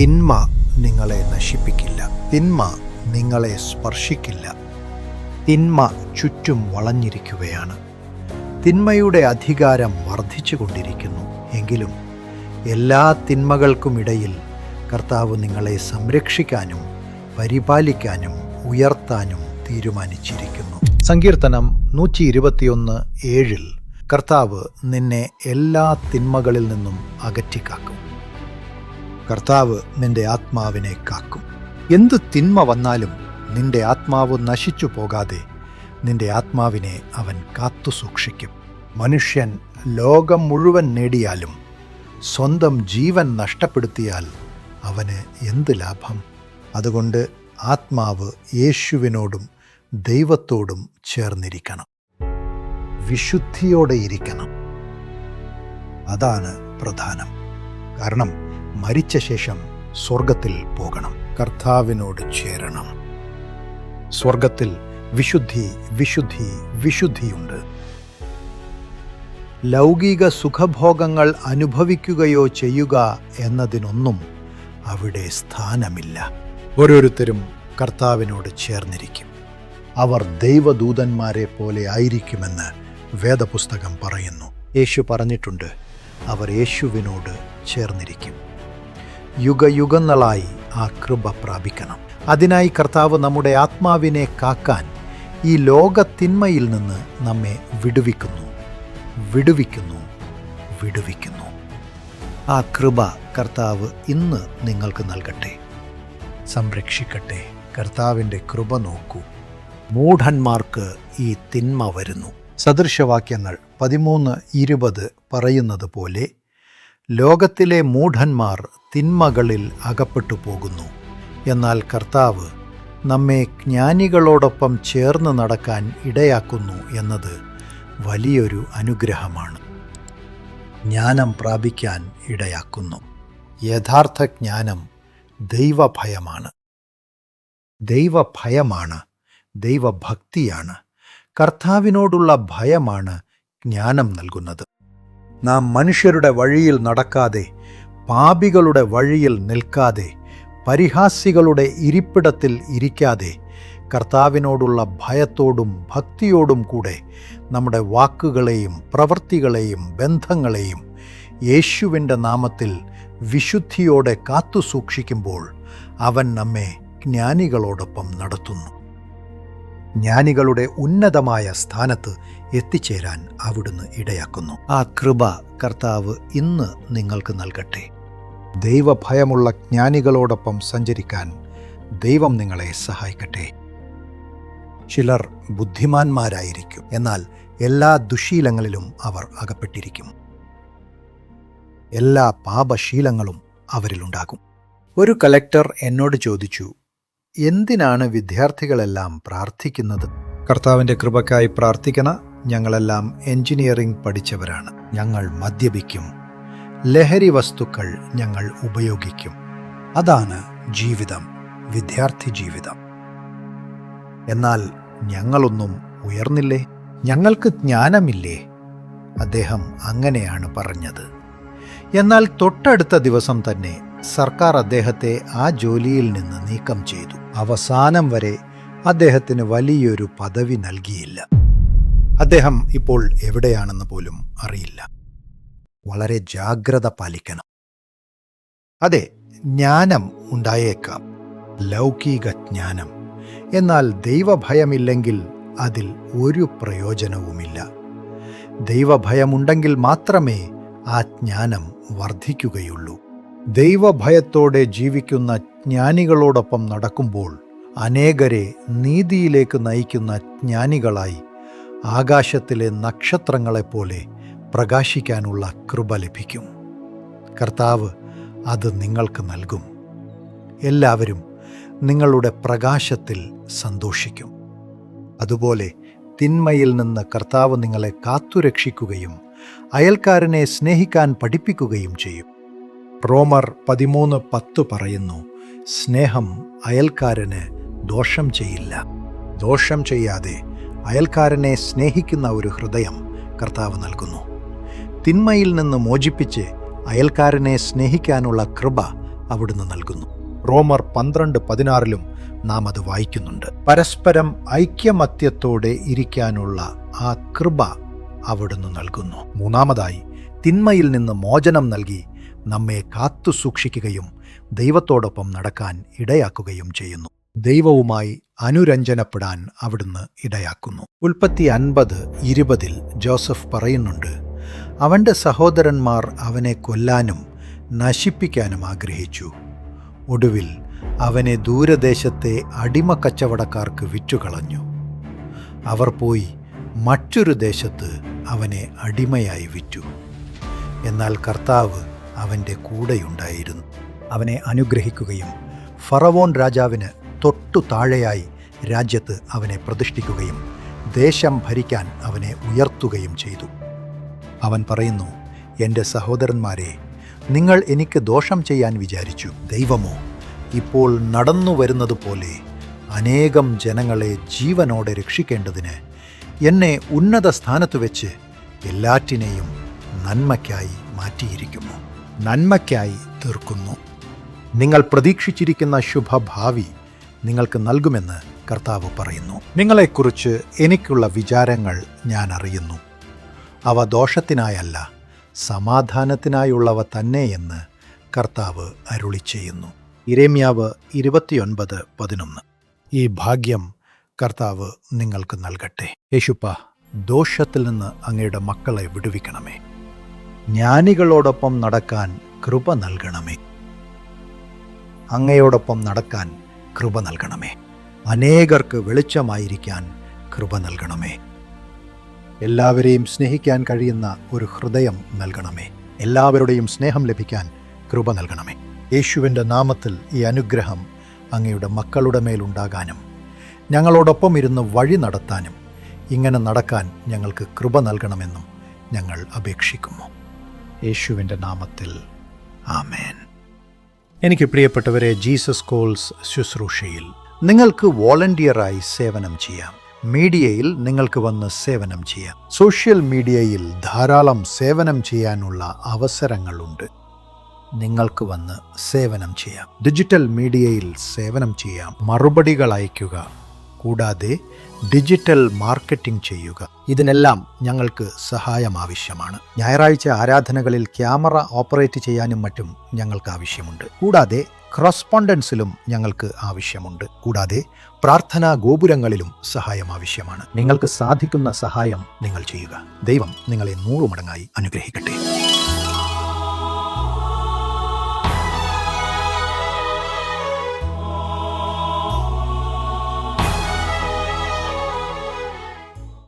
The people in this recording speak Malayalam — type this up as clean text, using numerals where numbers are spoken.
തിന്മ നിങ്ങളെ നശിപ്പിക്കില്ല. തിന്മ നിങ്ങളെ സ്പർശിക്കില്ല. തിന്മ ചുറ്റും വളഞ്ഞിരിക്കുകയാണ്. തിന്മയുടെ അധികാരം വർദ്ധിച്ചുകൊണ്ടിരിക്കുന്നു. എങ്കിലും എല്ലാ തിന്മകൾക്കുമിടയിൽ കർത്താവ് നിങ്ങളെ സംരക്ഷിക്കാനും പരിപാലിക്കാനും ഉയർത്താനും തീരുമാനിച്ചിരിക്കുന്നു. സങ്കീർത്തനം 121:7 കർത്താവ് നിന്നെ എല്ലാ തിന്മകളിൽ നിന്നും അകറ്റിക്കാക്കും. കർത്താവ് നിന്റെ ആത്മാവിനെ കാക്കും. എന്ത് തിന്മ വന്നാലും നിന്റെ ആത്മാവ് നശിച്ചു പോകാതെ നിന്റെ ആത്മാവിനെ അവൻ കാത്തു സൂക്ഷിക്കും. മനുഷ്യൻ ലോകം മുഴുവൻ നേടിയാലും സ്വന്തം ജീവൻ നഷ്ടപ്പെടുത്തിയാൽ അവന് എന്ത് ലാഭം? അതുകൊണ്ട് ആത്മാവ് യേശുവിനോടും ദൈവത്തോടും ചേർന്നിരിക്കണം. വിശുദ്ധിയോടെ ഇരിക്കണം. അതാണ് പ്രധാനം. കാരണം മരിച്ച ശേഷം സ്വർഗത്തിൽ പോകണം. കർത്താവിനോട് ചേരണം. സ്വർഗത്തിൽ വിശുദ്ധി വിശുദ്ധി വിശുദ്ധിയുണ്ട്. ലൗകിക സുഖഭോഗങ്ങൾ അനുഭവിക്കുകയോ ചെയ്യുക എന്നതിനൊന്നും അവിടെ സ്ഥാനമില്ല. ഓരോരുത്തരും കർത്താവിനോട് ചേർന്നിരിക്കും. അവർ ദൈവദൂതന്മാരെ പോലെ ആയിരിക്കുമെന്ന് വേദപുസ്തകം പറയുന്നു. യേശു പറഞ്ഞിട്ടുണ്ട്, അവർ യേശുവിനോട് ചേർന്നിരിക്കും. യുഗയുഗങ്ങളായി ആ കൃപ പ്രാപിക്കണം. അതിനായി കർത്താവ് നമ്മുടെ ആത്മാവിനെ കാക്കാൻ ഈ ലോകത്തിന്മയിൽ നിന്ന് നമ്മെ വിടുവിക്കുന്നു. ആ കൃപ കർത്താവ് ഇന്ന് നിങ്ങൾക്ക് നൽകട്ടെ, സംരക്ഷിക്കട്ടെ. കർത്താവിൻ്റെ കൃപ നോക്കൂ. മൂഢന്മാർക്ക് ഈ തിന്മ വരുന്നു. സദൃശവാക്യങ്ങൾ 13:20 പറയുന്നത് പോലെ ലോകത്തിലെ മൂഢന്മാർ തിന്മകളിൽ അകപ്പെട്ടു പോകുന്നു. എന്നാൽ കർത്താവ് നമ്മെ ജ്ഞാനികളോടൊപ്പം ചേർന്ന് നടക്കാൻ ഇടയാക്കുന്നു എന്നത് വലിയൊരു അനുഗ്രഹമാണ്. ജ്ഞാനം പ്രാപിക്കാൻ ഇടയാക്കുന്നു. യഥാർത്ഥ ജ്ഞാനം ദൈവഭയമാണ്. ദൈവഭക്തിയാണ്. കർത്താവിനോടുള്ള ഭയമാണ് ജ്ഞാനം നൽകുന്നത്. നാം മനുഷ്യരുടെ വഴിയിൽ നടക്കാതെ, പാപികളുടെ വഴിയിൽ നിൽക്കാതെ, പരിഹാസികളുടെ ഇരിപ്പിടത്തിൽ ഇരിക്കാതെ, കർത്താവിനോടുള്ള ഭയത്തോടും ഭക്തിയോടും കൂടെ നമ്മുടെ വാക്കുകളെയും പ്രവൃത്തികളെയും ബന്ധങ്ങളെയും യേശുവിൻ്റെ നാമത്തിൽ വിശുദ്ധിയോടെ കാത്തു സൂക്ഷിക്കുമ്പോൾ അവൻ നമ്മെ ജ്ഞാനികളോടൊപ്പം നടത്തുന്നു. ജ്ഞാനികളുടെ ഉന്നതമായ സ്ഥാനത്ത് എത്തിച്ചേരാൻ അവിടുന്ന് ഇടയാക്കുന്നു. ആ കൃപ കർത്താവ് ഇന്ന് നിങ്ങൾക്ക് നൽകട്ടെ. ദൈവഭയമുള്ള ജ്ഞാനികളോടൊപ്പം സഞ്ചരിക്കാൻ ദൈവം നിങ്ങളെ സഹായിക്കട്ടെ. ചിലർ ബുദ്ധിമാന്മാരായിരിക്കും, എന്നാൽ എല്ലാ ദുശീലങ്ങളിലും അവർ അകപ്പെട്ടിരിക്കും. എല്ലാ പാപശീലങ്ങളും അവരിലുണ്ടാകും. ഒരു കലക്ടർ എന്നോട് ചോദിച്ചു, എന്തിനാണ് വിദ്യാർത്ഥികളെല്ലാം പ്രാർത്ഥിക്കുന്നത്? കർത്താവിൻ്റെ കൃപക്കായി പ്രാർത്ഥിക്കണ. ഞങ്ങളെല്ലാം എഞ്ചിനീയറിംഗ് പഠിച്ചവരാണ്. ഞങ്ങൾ മദ്യപിക്കും, ലഹരി വസ്തുക്കൾ ഞങ്ങൾ ഉപയോഗിക്കും. അതാണ് ജീവിതം, വിദ്യാർത്ഥി ജീവിതം. എന്നാൽ ഞങ്ങളൊന്നും ഉയർന്നില്ലേ? ഞങ്ങൾക്ക് ജ്ഞാനമില്ലേ? അദ്ദേഹം അങ്ങനെയാണ് പറഞ്ഞത്. എന്നാൽ തൊട്ടടുത്ത ദിവസം തന്നെ സർക്കാർ അദ്ദേഹത്തെ ആ ജോലിയിൽ നിന്ന് നീക്കം ചെയ്തു. അവസാനം വരെ അദ്ദേഹത്തിന് വലിയൊരു പദവി നൽകിയില്ല. അദ്ദേഹം ഇപ്പോൾ എവിടെയാണെന്ന് പോലും അറിയില്ല. വളരെ ജാഗ്രത പാലിക്കണം. അതെ, ജ്ഞാനം ഉണ്ടായേക്കാം, ലൗകിക ജ്ഞാനം. എന്നാൽ ദൈവഭയമില്ലെങ്കിൽ അതിൽ ഒരു പ്രയോജനവുമില്ല. ദൈവഭയമുണ്ടെങ്കിൽ മാത്രമേ ആ ജ്ഞാനം വർദ്ധിക്കുകയുള്ളൂ. ദൈവഭയത്തോടെ ജീവിക്കുന്ന ജ്ഞാനികളോടൊപ്പം നടക്കുമ്പോൾ അനേകരെ നീതിയിലേക്ക് നയിക്കുന്ന ജ്ഞാനികളായി ആകാശത്തിലെ നക്ഷത്രങ്ങളെപ്പോലെ പ്രകാശിക്കാനുള്ള കൃപ ലഭിക്കും. കർത്താവ് അത് നിങ്ങൾക്ക് നൽകും. എല്ലാവരും നിങ്ങളുടെ പ്രകാശത്തിൽ സന്തോഷിക്കും. അതുപോലെ തിന്മയിൽ നിന്ന് കർത്താവ് നിങ്ങളെ കാത്തുരക്ഷിക്കുകയും അയൽക്കാരനെ സ്നേഹിക്കാൻ പഠിപ്പിക്കുകയും ചെയ്യും. റോമർ 13:10 പറയുന്നു, സ്നേഹം അയൽക്കാരന് ദോഷം ചെയ്യില്ല. ദോഷം ചെയ്യാതെ അയൽക്കാരനെ സ്നേഹിക്കുന്ന ഒരു ഹൃദയം കർത്താവ് നൽകുന്നു. തിന്മയിൽ നിന്ന് മോചിപ്പിച്ച് അയൽക്കാരനെ സ്നേഹിക്കാനുള്ള കൃപ അവിടുന്ന് നൽകുന്നു. റോമർ 12:16 നാം അത് വായിക്കുന്നുണ്ട്. പരസ്പരം ഐക്യമത്യത്തോടെ ഇരിക്കാനുള്ള ആ കൃപ അവിടുന്ന് നൽകുന്നു. മൂന്നാമതായി, തിന്മയിൽ നിന്ന് മോചനം നൽകി നമ്മെ കാത്തു സൂക്ഷിക്കുകയും ദൈവത്തോടൊപ്പം നടക്കാൻ ഇടയാക്കുകയും ചെയ്യുന്നു. ദൈവവുമായി അനുരഞ്ജനപ്പെടാൻ അവിടുന്ന് ഇടയാക്കുന്നു. ഉൽപ്പത്തി 50:20 ജോസഫ് പറയുന്നുണ്ട്, അവൻ്റെ സഹോദരന്മാർ അവനെ കൊല്ലാനും നശിപ്പിക്കാനും ആഗ്രഹിച്ചു. ഒടുവിൽ അവനെ ദൂരദേശത്തെ അടിമക്കച്ചവടക്കാർക്ക് വിറ്റുകളഞ്ഞു. അവർ പോയി മറ്റൊരു ദേശത്ത് അവനെ അടിമയായി വിറ്റു. എന്നാൽ കർത്താവ് അവൻ്റെ കൂടെയുണ്ടായിരുന്നു. അവനെ അനുഗ്രഹിക്കുകയും ഫറവോൻ രാജാവിന് തൊട്ടു താഴെയായി രാജ്യത്ത് അവനെ പ്രതിഷ്ഠിക്കുകയും ദേശം ഭരിക്കാൻ അവനെ ഉയർത്തുകയും ചെയ്തു. അവൻ പറയുന്നു, എൻ്റെ സഹോദരന്മാരെ, നിങ്ങൾ എനിക്ക് ദോഷം ചെയ്യാൻ വിചാരിച്ചു. ദൈവമോ ഇപ്പോൾ നടന്നു വരുന്നത് പോലെ അനേകം ജനങ്ങളെ ജീവനോടെ രക്ഷിക്കേണ്ടതിന് എന്നെ ഉന്നത സ്ഥാനത്ത് വെച്ച് എല്ലാറ്റിനെയും നന്മയ്ക്കായി മാറ്റിയിരിക്കുന്നു, നന്മയ്ക്കായി തീർക്കുന്നു. നിങ്ങൾ പ്രതീക്ഷിച്ചിരിക്കുന്ന ശുഭഭാവി നിങ്ങൾക്ക് നൽകുമെന്ന് കർത്താവ് പറയുന്നു. നിങ്ങളെക്കുറിച്ച് എനിക്കുള്ള വിചാരങ്ങൾ ഞാൻ അറിയുന്നു. അവ ദോഷത്തിനായല്ല, സമാധാനത്തിനായുള്ളവ തന്നെയെന്ന് കർത്താവ് അരുളിച്ചെയ്യുന്നു. യിരെമ്യാവ് 29:11. ഈ ഭാഗ്യം കർത്താവ് നിങ്ങൾക്ക് നൽകട്ടെ. യേശുപ്പ, ദോഷത്തിൽ നിന്ന് അങ്ങയുടെ മക്കളെ വിടുവിക്കണമേ. ജ്ഞാനികളോടൊപ്പം നടക്കാൻ കൃപ നൽകണമേ. അങ്ങയോടൊപ്പം നടക്കാൻ കൃപ നൽകണമേ. അനേകർക്ക് വെളിച്ചമായിരിക്കാൻ കൃപ നൽകണമേ. എല്ലാവരെയും സ്നേഹിക്കാൻ കഴിയുന്ന ഒരു ഹൃദയം നൽകണമേ. എല്ലാവരുടെയും സ്നേഹം ലഭിക്കാൻ കൃപ നൽകണമേ. യേശുവിൻ്റെ നാമത്തിൽ ഈ അനുഗ്രഹം അങ്ങയുടെ മക്കളുടെ മേലുണ്ടാകാനും ഞങ്ങളോടൊപ്പം ഇരുന്ന് വഴി നടത്താനും ഇങ്ങനെ നടക്കാൻ ഞങ്ങൾക്ക് കൃപ നൽകണമെന്നും ഞങ്ങൾ അപേക്ഷിക്കുന്നു. യേശുവിൻ്റെ നാമത്തിൽ ആമേൻ. എനിക്ക് പ്രിയപ്പെട്ടവരെ, ജീസസ് കോൾസ് ശുശ്രൂഷയിൽ നിങ്ങൾക്ക് വോളണ്ടിയറായി സേവനം ചെയ്യാം. മീഡിയയിൽ നിങ്ങൾക്ക് വന്ന് സേവനം ചെയ്യാം. സോഷ്യൽ മീഡിയയിൽ ധാരാളം സേവനം ചെയ്യാനുള്ള അവസരങ്ങളുണ്ട്. നിങ്ങൾക്ക് വന്ന് സേവനം ചെയ്യാം. ഡിജിറ്റൽ മീഡിയയിൽ സേവനം ചെയ്യാം. മറുപടികൾ അയയ്ക്കുക, കൂടാതെ ഡിജിറ്റൽ മാർക്കറ്റിംഗ് ചെയ്യുക. ഇതിനെല്ലാം ഞങ്ങൾക്ക് സഹായം ആവശ്യമാണ്. ഞായറാഴ്ച ആരാധനകളിൽ ക്യാമറ ഓപ്പറേറ്റ് ചെയ്യാനും മറ്റും ഞങ്ങൾക്ക് ആവശ്യമുണ്ട്. കൂടാതെ കറസ്പോണ്ടൻസിലും ഞങ്ങൾക്ക് ആവശ്യമുണ്ട്. കൂടാതെ പ്രാർത്ഥനാ ഗോപുരങ്ങളിലും സഹായം ആവശ്യമാണ്. നിങ്ങൾക്ക് സാധിക്കുന്ന സഹായം നിങ്ങൾ ചെയ്യുക. ദൈവം നിങ്ങളെ 100 മടങ്ങായി അനുഗ്രഹിക്കട്ടെ.